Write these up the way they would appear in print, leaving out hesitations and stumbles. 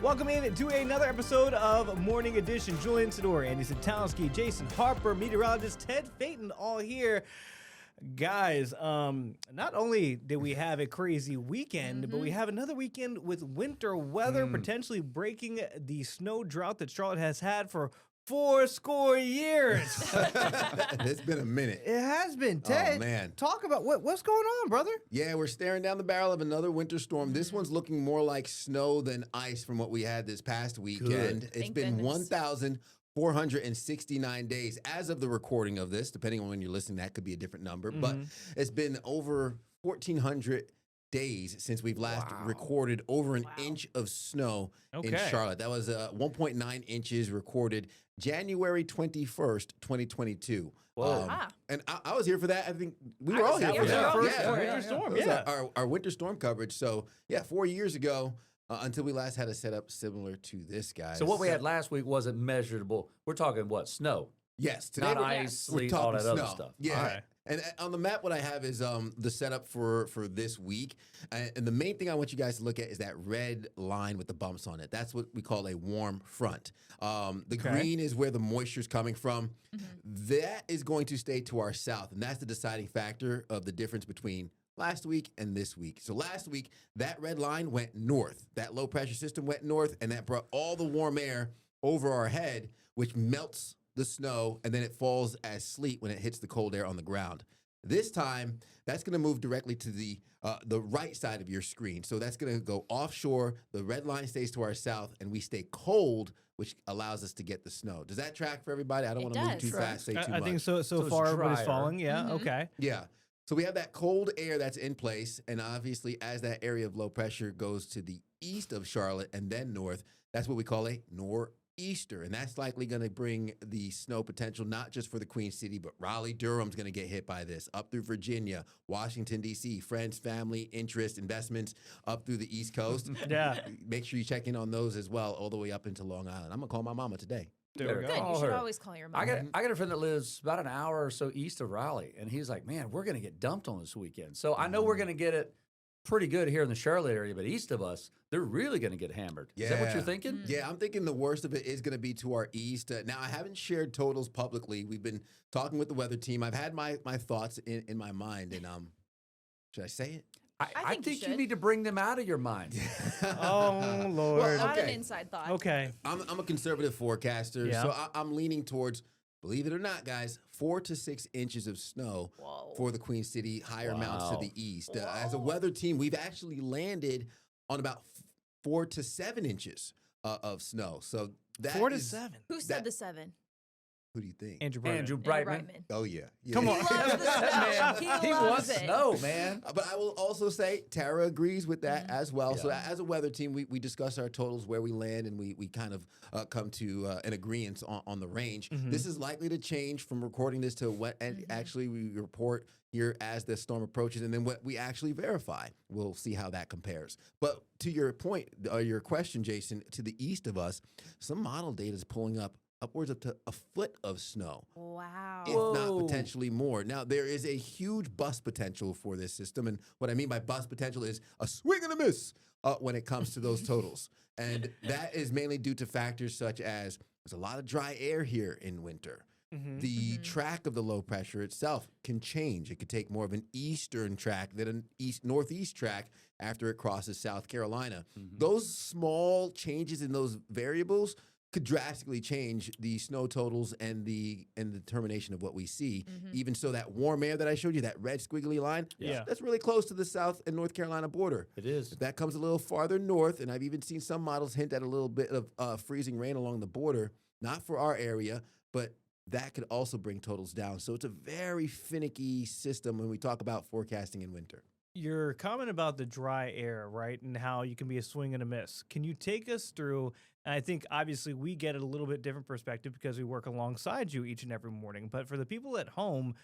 Welcome in to another episode of Morning Edition. Julian Sidor, Andy Sitowski, Jason Harper, meteorologist Ted Phaeton, all here. Guys, not only did we have a crazy weekend, but we have another weekend with winter weather potentially breaking the snow drought that Charlotte has had for 40 years. It's been a minute. It has been. Ted, Oh, man. Talk about what's going on, brother? Yeah, we're staring down the barrel of another winter storm. This one's looking more like snow than ice from what we had this past weekend. It's Thank been goodness. 1,469 days as of the recording of this. Depending on when you're listening, that could be a different number. But it's been over 1,400 days since we've last recorded over an inch of snow in Charlotte. That was 1.9 inches recorded January 21st, 2022. And I was here for that. I think we were all here for that. Winter storm, It was our winter storm coverage. So, 4 years ago, until we last had a setup similar to this, guys. So what we had last week wasn't measurable. We're talking what? Snow. Yes. Today Not we're ice, sleet, talking all that snow. other stuff. Yeah. All right. And on the map, what I have is the setup for this week. And the main thing I want you guys to look at is that red line with the bumps on it. That's what we call a warm front. The green is where the moisture's coming from. That is going to stay to our south. And that's the deciding factor of the difference between last week and this week. So last week, that red line went north. That low pressure system went north, and that brought all the warm air over our head, which melts the snow, and then it falls as sleet when it hits the cold air on the ground. This time, that's going to move directly to the right side of your screen. So that's going to go offshore. The red line stays to our south, and we stay cold, which allows us to get the snow. Does that track for everybody? I don't want to move too fast, say too much. I think so it's far everybody's drier. following. Yeah, okay. Yeah. So we have that cold air that's in place, and obviously as that area of low pressure goes to the east of Charlotte and then north, that's what we call a nor'easter, and that's likely going to bring the snow potential not just for the Queen City, but Raleigh, Durham's going to get hit by this, up through Virginia, Washington, D.C., friends, family, interest, investments, up through the East Coast. Yeah. Make sure you check in on those as well, all the way up into Long Island. I'm going to call my mama today. There we Good. go. You should her. always call your mom. I got a friend that lives about an hour or so east of Raleigh, and he's like, man, we're going to get dumped on this weekend. So I know we're going to get it pretty good here in the Charlotte area, but east of us, they're really going to get hammered. Is that what Yeah. you're thinking? Yeah, I'm thinking the worst of it is going to be to our east. Now, I haven't shared totals publicly. We've been talking with the weather team. I've had my thoughts in my mind, and should I say it? I think you should. need to bring them out of your mind. Oh, Lord. Well, Not an okay. inside thought. Okay. I'm a conservative forecaster, Yeah. so I'm leaning towards, believe it or not, guys, 4 to 6 inches of snow Whoa. for the Queen City, higher mountains to Wow. the east. As a weather team, we've actually landed on about 4 to 7 inches of snow. So that 4 to is- 7. Who said that- the 7? Who do you think? Andrew Brightman. Andrew Andrew Brightman. Brightman. Oh yeah. Come He on. loves the snow. He loves wants it. snow, man. But I will also say Tara agrees with that as well. So Yeah. as a weather team, we discuss our totals, where we land, and we kind of come to an agreement on the range. This is likely to change from recording this to what actually we report here as the storm approaches, and then what we actually verify. We'll see how that compares. But to your point, your question, Jason, to the east of us, some model data is pulling up upwards up to a foot of snow. Wow. If Whoa. not potentially more. Now, there is a huge bust potential for this system. And what I mean by bust potential is a swing and a miss when it comes to those totals. And that is mainly due to factors such as there's a lot of dry air here in winter. The track of the low pressure itself can change. It could take more of an eastern track than an northeast track after it crosses South Carolina. Those small changes in those variables could drastically change the snow totals and the determination of what we see. Even so, that warm air that I showed you, that red squiggly line, Yeah. that's really close to the South and North Carolina border. It is. If that comes a little farther north, and I've even seen some models hint at a little bit of freezing rain along the border, not for our area, but that could also bring totals down. So it's a very finicky system when we talk about forecasting in winter. Your comment about the dry air, right, and how you can be a swing and a miss. Can you take us through, and I think obviously we get a little bit different perspective because we work alongside you each and every morning, but for the people at home,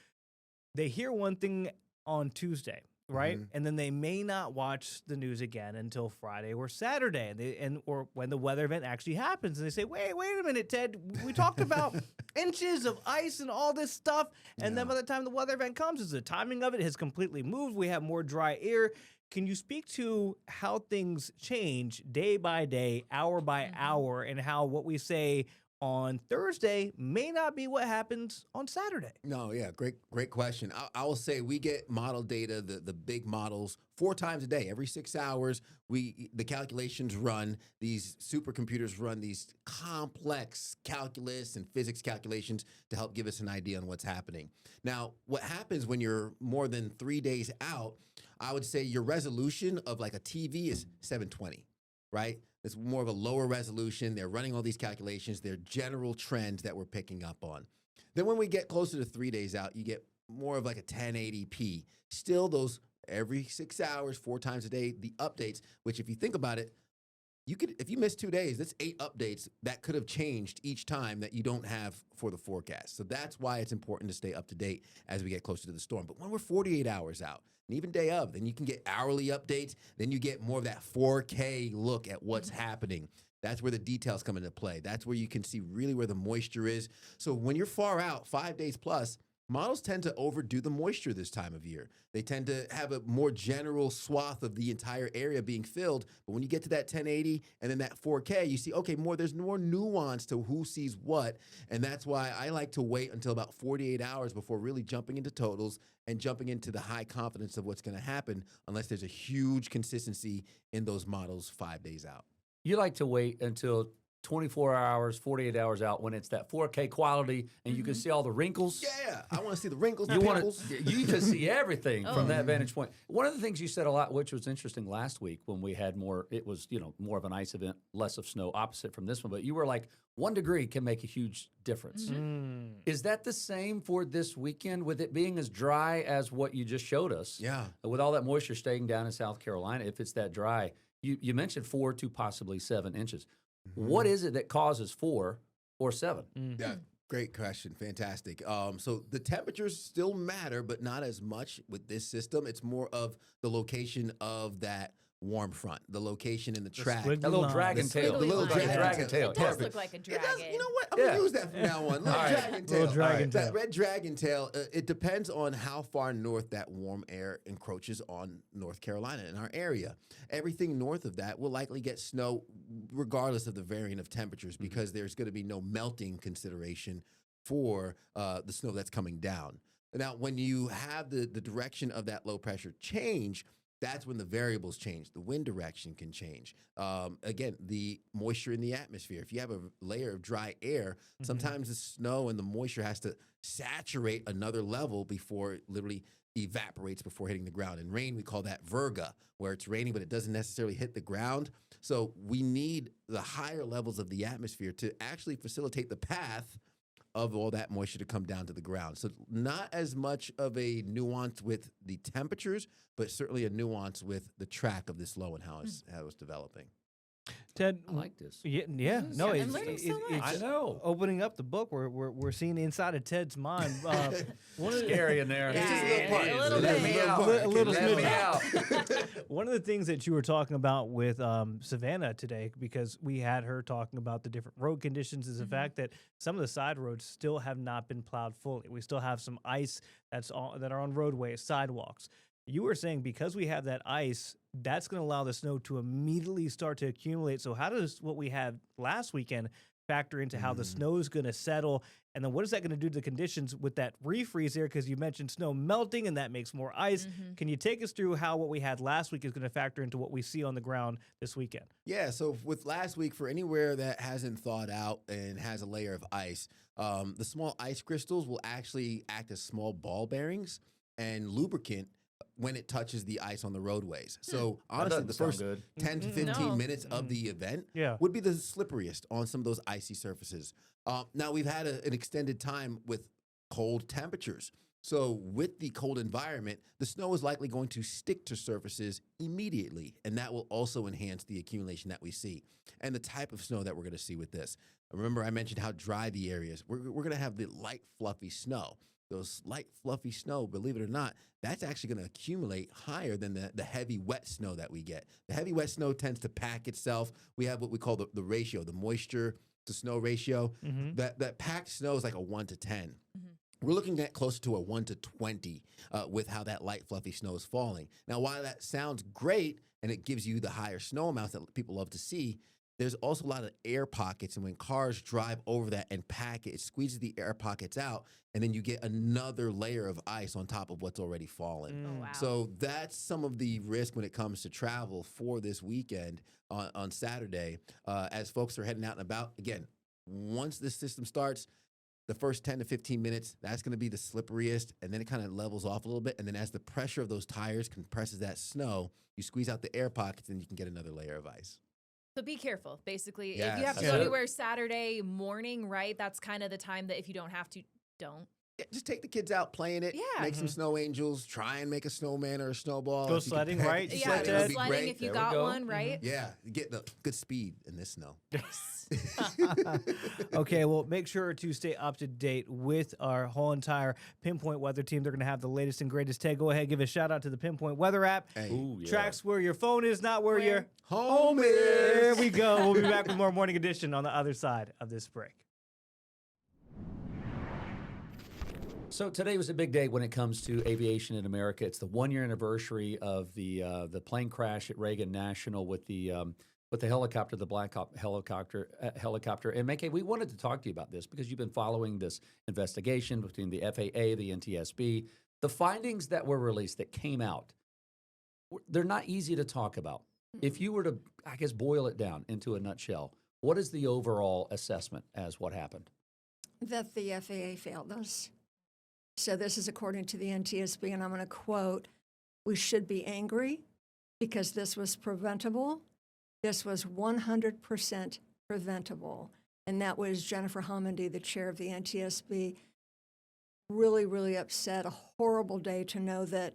they hear one thing on Tuesday, right? And then they may not watch the news again until Friday or Saturday, or when the weather event actually happens, and they say, "Wait a minute, Ted. We talked about inches of ice and all this stuff, and then by the time the weather event comes, the timing of it has completely moved. We have more dry air." Can you speak to how things change day by day, hour by hour, and how what we say on Thursday may not be what happens on Saturday? No, yeah, great question. I will say we get model data, the big models, 4 times a day. Every 6 hours, the calculations run. These supercomputers run these complex calculus and physics calculations to help give us an idea on what's happening. Now, what happens when you're more than 3 days out? I would say your resolution of like a TV is 720, right? It's more of a lower resolution. They're running all these calculations. They're general trends that we're picking up on. Then when we get closer to 3 days out, you get more of like a 1080p. Still those every 6 hours, 4 times a day, the updates, which if you think about it, if you miss 2 days, that's 8 updates that could have changed each time that you don't have for the forecast. So that's why it's important to stay up to date as we get closer to the storm. But when we're 48 hours out, and even day of, then you can get hourly updates. Then you get more of that 4K look at what's happening. That's where the details come into play. That's where you can see really where the moisture is. So when you're far out, 5 days plus, models tend to overdo the moisture this time of year. They tend to have a more general swath of the entire area being filled. But when you get to that 1080 and then that 4K, you see, okay, there's more nuance to who sees what. And that's why I like to wait until about 48 hours before really jumping into totals and jumping into the high confidence of what's going to happen unless there's a huge consistency in those models 5 days out. You like to wait until 24 hours, 48 hours out when it's that 4K quality and you can see all the wrinkles. Yeah, I want to see the wrinkles, You the want pimples. you can see everything from that vantage point. One of the things you said a lot, which was interesting last week when we had it was more of an ice event, less of snow, opposite from this one. But you were like, 1 degree can make a huge difference. Is that the same for this weekend with it being as dry as what you just showed us? Yeah. With all that moisture staying down in South Carolina, if it's that dry, you mentioned 4 to possibly 7 inches. What is it that causes 4 or 7? Yeah, great question. Fantastic. So the temperatures still matter, but not as much with this system. It's more of the location of that warm front, the location in the track. squiggly That little line. dragon tail. The little dragon tail. It does Perfect. look like a It dragon. does, you know what? I'm going to use that from now on. Little All right. dragon tail. Little dragon That tail. red dragon tail, it depends on how far north that warm air encroaches on North Carolina in our area. Everything north of that will likely get snow regardless of the variant of temperatures because there's going to be no melting consideration for the snow that's coming down. Now, when you have the direction of that low pressure change, that's when the variables change. The wind direction can change. Again, the moisture in the atmosphere. If you have a layer of dry air, sometimes the snow and the moisture has to saturate another level before it literally evaporates before hitting the ground. In rain, we call that virga, where it's raining, but it doesn't necessarily hit the ground. So we need the higher levels of the atmosphere to actually facilitate the path of all that moisture to come down to the ground. So not as much of a nuance with the temperatures, but certainly a nuance with the track of this low and how it's developing. Ted, I like this. yeah, no, I'm it's, learning so it's much. I know. opening up the book. We're seeing the inside of Ted's mind. One of the, Scary in there. Yeah, a little it bit. is. Let part. A little Let me smidgen. out. One of the things that you were talking about with Savannah today, because we had her talking about the different road conditions, is the fact that some of the side roads still have not been plowed fully. We still have some ice that are on roadways, sidewalks. You were saying because we have that ice, that's going to allow the snow to immediately start to accumulate. So how does what we had last weekend factor into how the snow is going to settle? And then what is that going to do to the conditions with that refreeze there? Because you mentioned snow melting and that makes more ice. Can you take us through how what we had last week is going to factor into what we see on the ground this weekend? Yeah, so with last week, for anywhere that hasn't thawed out and has a layer of ice, the small ice crystals will actually act as small ball bearings and lubricant when it touches the ice on the roadways. So honestly, the first 10 to 15 minutes of the event would be the slipperiest on some of those icy surfaces. Now, we've had an extended time with cold temperatures. So with the cold environment, the snow is likely going to stick to surfaces immediately, and that will also enhance the accumulation that we see and the type of snow that we're going to see with this. Remember, I mentioned how dry the area is. We're going to have the light, fluffy snow. Those light, fluffy snow, believe it or not, that's actually going to accumulate higher than the heavy, wet snow that we get. The heavy, wet snow tends to pack itself. We have what we call the ratio, the moisture to snow ratio. That packed snow is like a 1 to 10. we're looking at closer to a 1 to 20 with how that light, fluffy snow is falling. Now, while that sounds great and it gives you the higher snow amounts that people love to see, there's also a lot of air pockets. And when cars drive over that and pack it, it squeezes the air pockets out, and then you get another layer of ice on top of what's already fallen. Oh, wow. So that's some of the risk when it comes to travel for this weekend on Saturday. As folks are heading out and about, again, once this system starts, the first 10 to 15 minutes, that's going to be the slipperiest, and then it kind of levels off a little bit. And then as the pressure of those tires compresses that snow, you squeeze out the air pockets, and you can get another layer of ice. So be careful, basically. If Yes. you have to That's go it. anywhere Saturday morning, right, that's kind of the time that if you don't have to, don't. Yeah, just take the kids out playing it. Yeah. Make some snow angels. Try and make a snowman or a snowball. Go If you can sledding, pack it, right? Yeah, Sled go Ted. would be sledding great. if you There we got go. one, right? Yeah, you get the good speed in this snow. Okay, well, make sure to stay up to date with our whole entire Pinpoint Weather team. They're going to have the latest and greatest. Ted, go ahead, give a shout out to the Pinpoint Weather app. Hey, Ooh, yeah. Tracks where your phone is, not where Where- your home There is. we go. We'll be back with more Morning Edition on the other side of this break. So today was a big day when it comes to aviation in America. It's the 1-year anniversary of the plane crash at Reagan National with the helicopter, the Black Hawk helicopter. And MayCay, we wanted to talk to you about this because you've been following this investigation between the FAA, the NTSB. The findings that were released that came out, they're not easy to talk about. If you were to, I guess, boil it down into a nutshell, what is the overall assessment as what happened? That the FAA failed us. So this is according to the NTSB, and I'm going to quote, "We should be angry because this was preventable. This was 100% preventable." And that was Jennifer Homendy, the chair of the NTSB, really, really upset. A horrible day to know that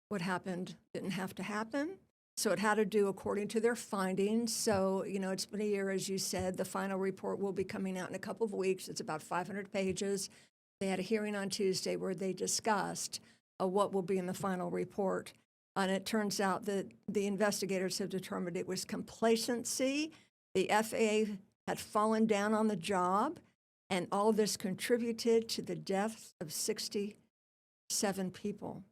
what happened didn't have to happen. So it had to do according to their findings. So, it's been a year, as you said. The final report will be coming out in a couple of weeks. It's about 500 pages. They had a hearing on Tuesday where they discussed what will be in the final report. And it turns out that the investigators have determined it was complacency. The FAA had fallen down on the job, and all of this contributed to the deaths of 67 people.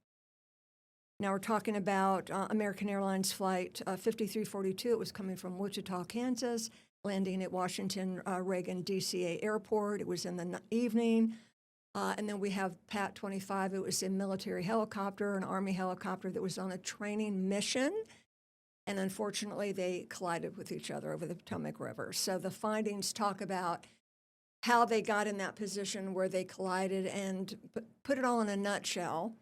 Now we're talking about American Airlines Flight 5342. It was coming from Wichita, Kansas, landing at Washington Reagan DCA Airport. It was in the evening. And then we have Pat 25. It was a military helicopter, an Army helicopter that was on a training mission. And unfortunately, they collided with each other over the Potomac River. So the findings talk about how they got in that position where they collided and put it all in a nutshell.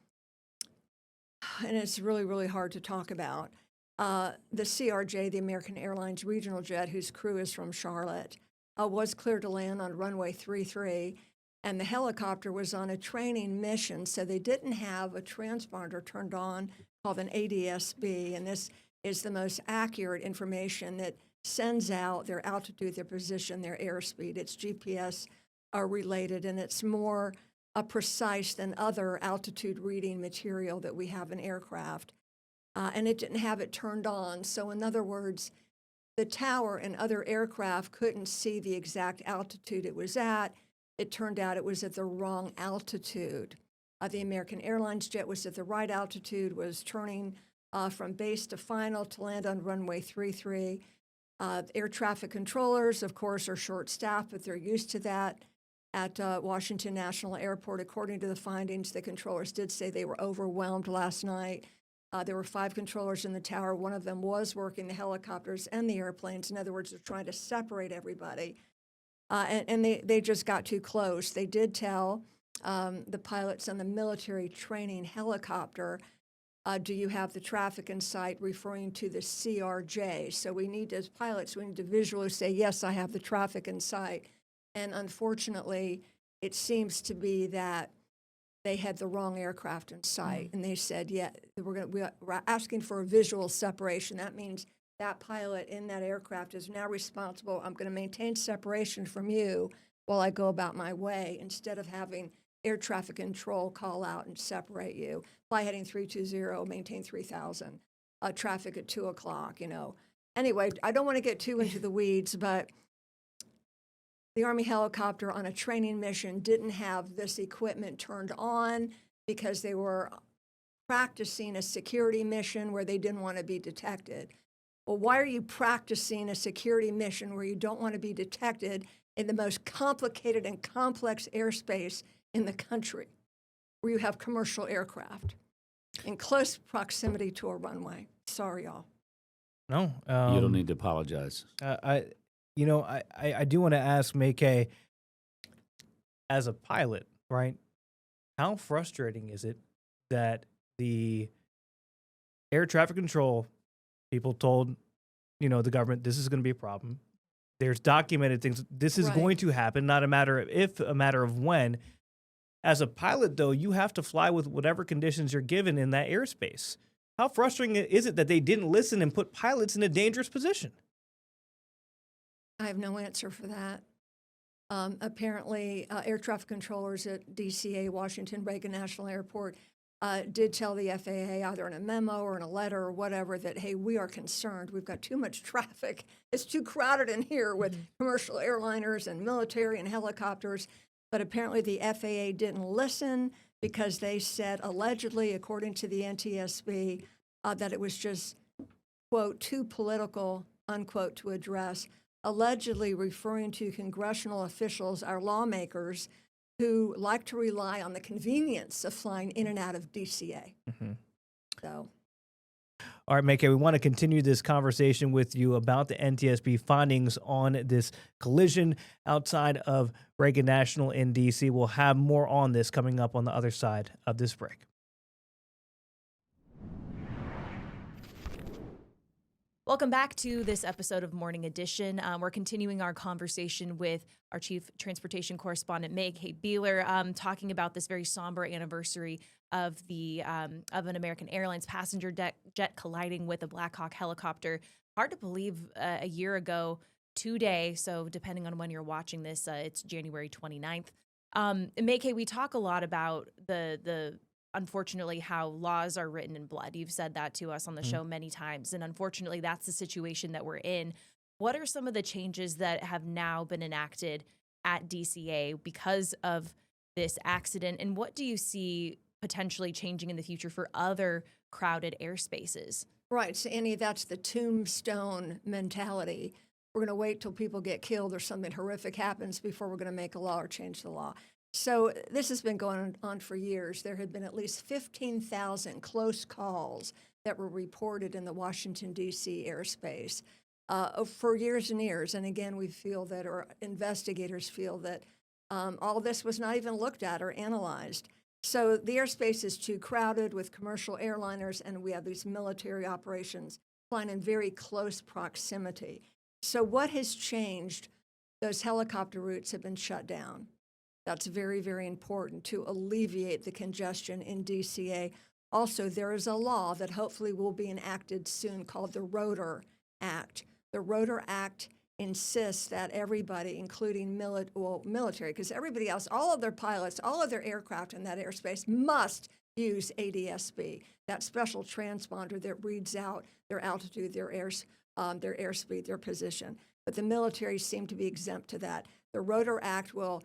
And it's really, really hard to talk about. The CRJ, the American Airlines regional jet, whose crew is from Charlotte, was cleared to land on runway 33. And the helicopter was on a training mission, so they didn't have a transponder turned on called an ADSB. And this is the most accurate information that sends out their altitude, their position, their airspeed. It's GPS related, and it's more precise than other altitude reading material that we have in aircraft. And it didn't have it turned on. So in other words, the tower and other aircraft couldn't see the exact altitude it was at. It turned out it was at the wrong altitude. The American Airlines jet was at the right altitude, was turning from base to final to land on runway 33. Air traffic controllers, of course, are short-staffed, but they're used to that. At Washington National Airport, according to the findings, the controllers did say they were overwhelmed last night. There were 5 controllers in the tower. One of them was working the helicopters and the airplanes. In other words, they're trying to separate everybody. And they just got too close. They did tell the pilots on the military training helicopter, do you have the traffic in sight, referring to the CRJ. So we need to, as pilots, we need to visually say, yes, I have the traffic in sight. And unfortunately, it seems to be that they had the wrong aircraft in sight. And they said, yeah, we're asking for a visual separation. That means that pilot in that aircraft is now responsible. I'm going to maintain separation from you while I go about my way, instead of having air traffic control call out and separate you. Fly heading 320, maintain 3000. Traffic at 2 o'clock, Anyway, I don't want to get too into the weeds, but the Army helicopter on a training mission didn't have this equipment turned on because they were practicing a security mission where they didn't want to be detected. Well, why are you practicing a security mission where you don't want to be detected in the most complicated and complex airspace in the country, where you have commercial aircraft in close proximity to a runway? Sorry, y'all. No, You don't need to apologize. I do want to ask MayCay, as a pilot, right? How frustrating is it that the air traffic control people told, the government, this is going to be a problem. There's documented things. This is going to happen, not a matter of if, a matter of when. As a pilot, though, you have to fly with whatever conditions you're given in that airspace. How frustrating is it that they didn't listen and put pilots in a dangerous position? I have no answer for that. Apparently, air traffic controllers at DCA, Washington Reagan National Airport, did tell the FAA either in a memo or in a letter or whatever that, hey, we are concerned. We've got too much traffic. It's too crowded in here with commercial airliners and military and helicopters. But apparently the FAA didn't listen because they said, allegedly, according to the NTSB, that it was just, quote, too political, unquote, to address, allegedly referring to congressional officials, our lawmakers, who like to rely on the convenience of flying in and out of DCA. So, all right, MayCay, we want to continue this conversation with you about the NTSB findings on this collision outside of Reagan National in D.C. We'll have more on this coming up on the other side of this break. Welcome back to this episode of Morning Edition. We're continuing our conversation with our Chief Transportation Correspondent, MayCay Beeler, talking about this very somber anniversary of an American Airlines passenger jet colliding with a Black Hawk helicopter. Hard to believe a year ago today, so depending on when you're watching this, it's January 29th. MayCay, we talk a lot about the unfortunately, how laws are written in blood. You've said that to us on the show many times. And unfortunately, that's the situation that we're in. What are some of the changes that have now been enacted at DCA because of this accident? And what do you see potentially changing in the future for other crowded airspaces? right, so Annie, that's the tombstone mentality. We're going to wait till people get killed or something horrific happens before we're going to make a law or change the law. So this has been going on for years. There had been at least 15,000 close calls that were reported in the Washington, D.C. airspace for years and years. And again, we feel that, or investigators feel that all this was not even looked at or analyzed. So the airspace is too crowded with commercial airliners, and we have these military operations flying in very close proximity. So what has changed? Those helicopter routes have been shut down. That's very, very important to alleviate the congestion in DCA. Also, there is a law that hopefully will be enacted soon called the Rotor Act. The Rotor Act insists that everybody, including military, because everybody else, all of their pilots, all of their aircraft in that airspace must use ADSB, that special transponder that reads out their altitude, their airspeed, their position. But the military seem to be exempt to that. The Rotor Act will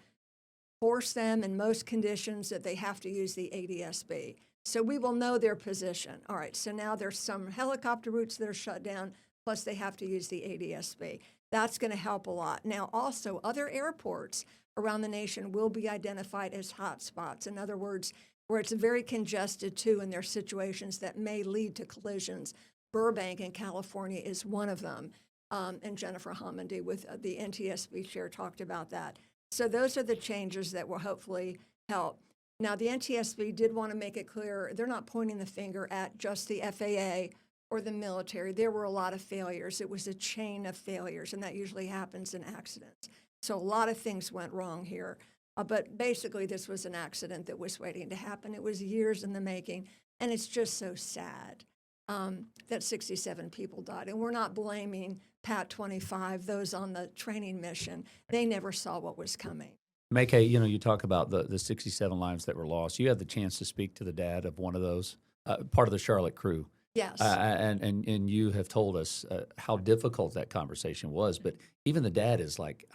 force them in most conditions that they have to use the ADSB. So we will know their position. All right, so now there's some helicopter routes that are shut down, plus they have to use the ADSB. That's going to help a lot. Now, also, other airports around the nation will be identified as hotspots. In other words, where it's very congested too, and there are situations that may lead to collisions. Burbank in California is one of them. And Jennifer Homendy with the NTSB chair talked about that. So those are the changes that will hopefully help. Now, the NTSB did want to make it clear they're not pointing the finger at just the FAA or the military. There were a lot of failures. It was a chain of failures, and that usually happens in accidents. So a lot of things went wrong here. But basically, this was an accident that was waiting to happen. It was years in the making, and it's just so sad that 67 people died. And we're not blaming Pat 25, those on the training mission. They never saw what was coming. MayCay, you talk about the 67 lives that were lost. You had the chance to speak to the dad of one of those, part of the Charlotte crew. Yes. And you have told us how difficult that conversation was. But even the dad is like,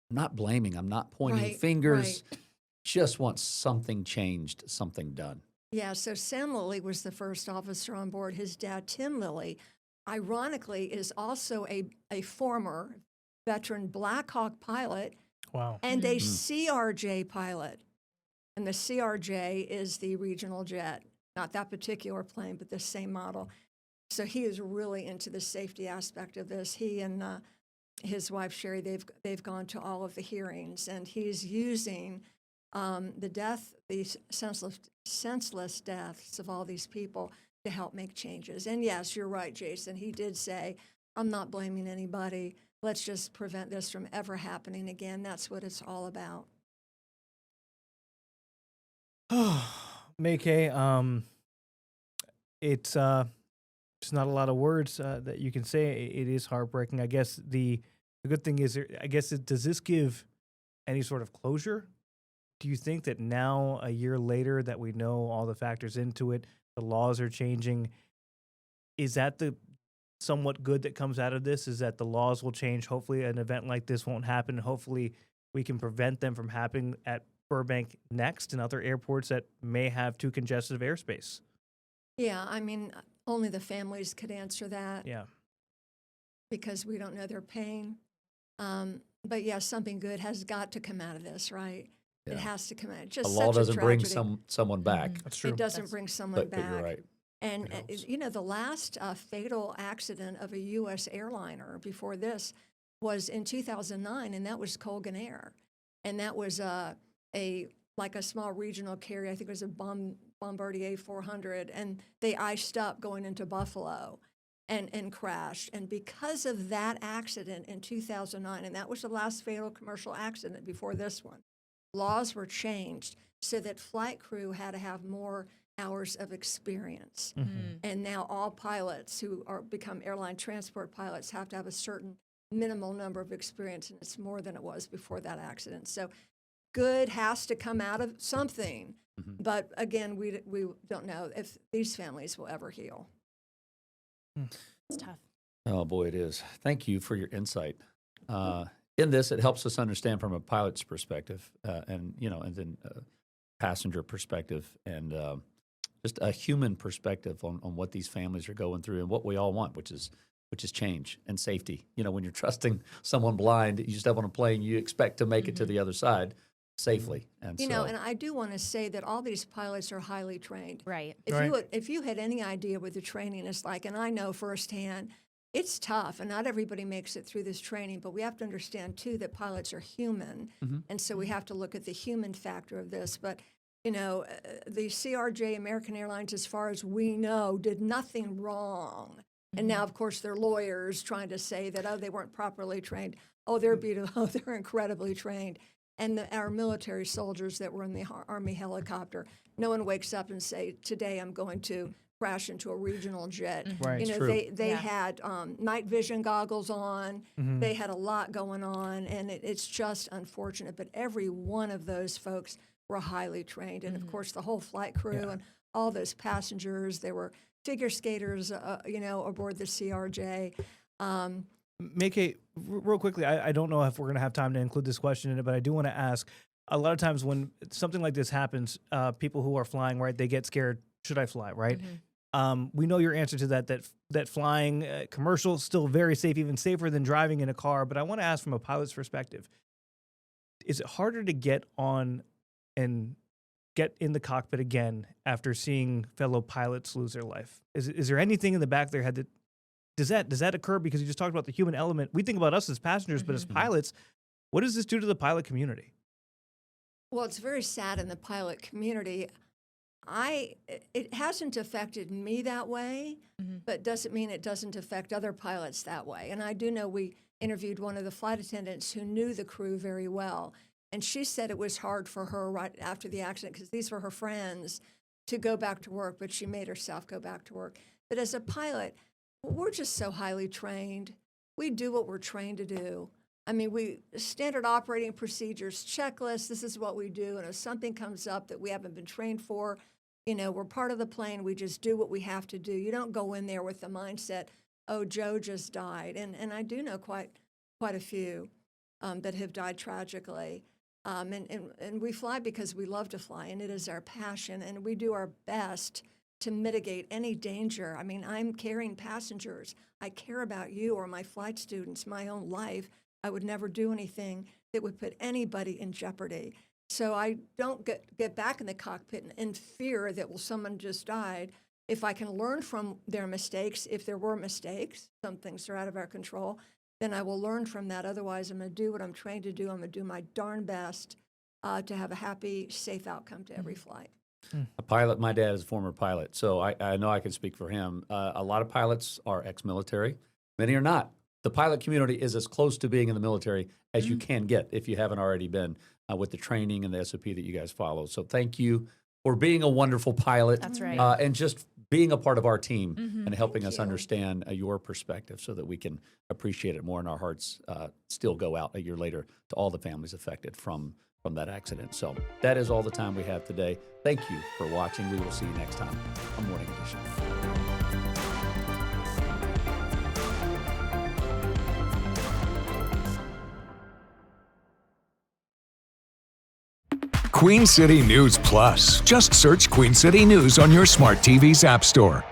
I'm not blaming. I'm not pointing Right, fingers. right. Just want something changed, something done. Yeah, so Sam Lilly was the first officer on board. His dad, Tim Lilly, ironically, is also a former veteran Black Hawk pilot Wow. and a CRJ pilot. And the CRJ is the regional jet, not that particular plane, but the same model. So he is really into the safety aspect of this. He and his wife Sherry, they've gone to all of the hearings, and he's using these senseless deaths of all these people to help make changes. And yes, you're right, Jason. He did say, "I'm not blaming anybody. Let's just prevent this from ever happening again." That's what it's all about. MayCay, it's just not a lot of words that you can say. It is heartbreaking. I guess the good thing is, I guess, does this give any sort of closure? Do you think that now, a year later, that we know all the factors into it, the laws are changing, is that the somewhat good that comes out of this? Is that the laws will change? Hopefully, an event like this won't happen. Hopefully, we can prevent them from happening at Burbank next and other airports that may have too congested of airspace. Yeah, I mean, only the families could answer that Yeah. because we don't know their pain. But yeah, something good has got to come out of this, right? Yeah. It has to come out. A Just law such doesn't a bring tragedy. someone back. That's true. It doesn't bring someone But back. you're right. And, It helps. you know, the last fatal accident of a U.S. airliner before this was in 2009, and that was Colgan Air. And that was like a small regional carrier. I think it was a Bombardier 400, and they iced up going into Buffalo and crashed. And because of that accident in 2009, and that was the last fatal commercial accident before this one, laws were changed so that flight crew had to have more hours of experience. And now all pilots who become airline transport pilots have to have a certain minimal number of experience, and it's more than it was before that accident. So good has to come out of something. But again, we don't know if these families will ever heal. It's tough. Oh boy, it is. Thank you for your insight. In this, it helps us understand from a pilot's perspective, and then passenger perspective, and just a human perspective on what these families are going through and what we all want, which is change and safety. You know, when you're trusting someone blind, you step on a plane, you expect to make it to the other side safely. And You know, and I do want to say that all these pilots are highly trained. Right. If you had any idea what the training is like, and I know firsthand, it's tough, and not everybody makes it through this training, but we have to understand, too, that pilots are human, and so we have to look at the human factor of this. But, you know, the CRJ, American Airlines, as far as we know, did nothing wrong. And now, of course, they're lawyers trying to say that, oh, they weren't properly trained. Oh, they're beautiful. Oh, they're incredibly trained. And our military soldiers that were in the Army helicopter, no one wakes up and say, today I'm going to crash into a regional jet. Right. You know, True. they Yeah. had night vision goggles on. They had a lot going on, and it's just unfortunate. But every one of those folks were highly trained. And, of course, the whole flight crew and all those passengers, there were figure skaters, aboard the CRJ. MayCay, real quickly, I don't know if we're going to have time to include this question in it, but I do want to ask, a lot of times when something like this happens, people who are flying, right, they get scared, should I fly, right? We know your answer to that flying commercial is still very safe, even safer than driving in a car, but I want to ask from a pilot's perspective, is it harder to get on and get in the cockpit again after seeing fellow pilots lose their life? Is there anything in the back of their head that does that occur? Because you just talked about the human element. We think about us as passengers, but as pilots, what does this do to the pilot community? Well, it's very sad in the pilot community. It hasn't affected me that way, but doesn't mean it doesn't affect other pilots that way. And I do know we interviewed one of the flight attendants who knew the crew very well, and she said it was hard for her right after the accident because these were her friends to go back to work, but she made herself go back to work. But as a pilot, we're just so highly trained. We do what we're trained to do. I mean, standard operating procedures, checklists, this is what we do. And if something comes up that we haven't been trained for, we're part of the plane, we just do what we have to do. You don't go in there with the mindset, oh, Joe just died. And I do know quite a few. that have died tragically. And we fly because we love to fly, and it is our passion, and we do our best to mitigate any danger. I mean, I'm carrying passengers. I care about you or my flight students, my own life. I would never do anything that would put anybody in jeopardy. So I don't get back in the cockpit in fear that, well, someone just died. If I can learn from their mistakes, if there were mistakes, some things are out of our control, then I will learn from that. Otherwise, I'm going to do what I'm trained to do. I'm going to do my darn best to have a happy, safe outcome to every flight. A pilot, my dad is a former pilot, so I know I can speak for him. A lot of pilots are ex-military. Many are not. The pilot community is as close to being in the military as you can get if you haven't already been with the training and the SOP that you guys follow. So thank you for being a wonderful pilot. That's right. And just being a part of our team and helping Thank us you. understand your perspective so that we can appreciate it more, and our hearts still go out a year later to all the families affected from that accident. So that is all the time we have today. Thank you for watching. We will see you next time on Morning Edition. Queen City News Plus. Just search Queen City News on your smart TV's app store.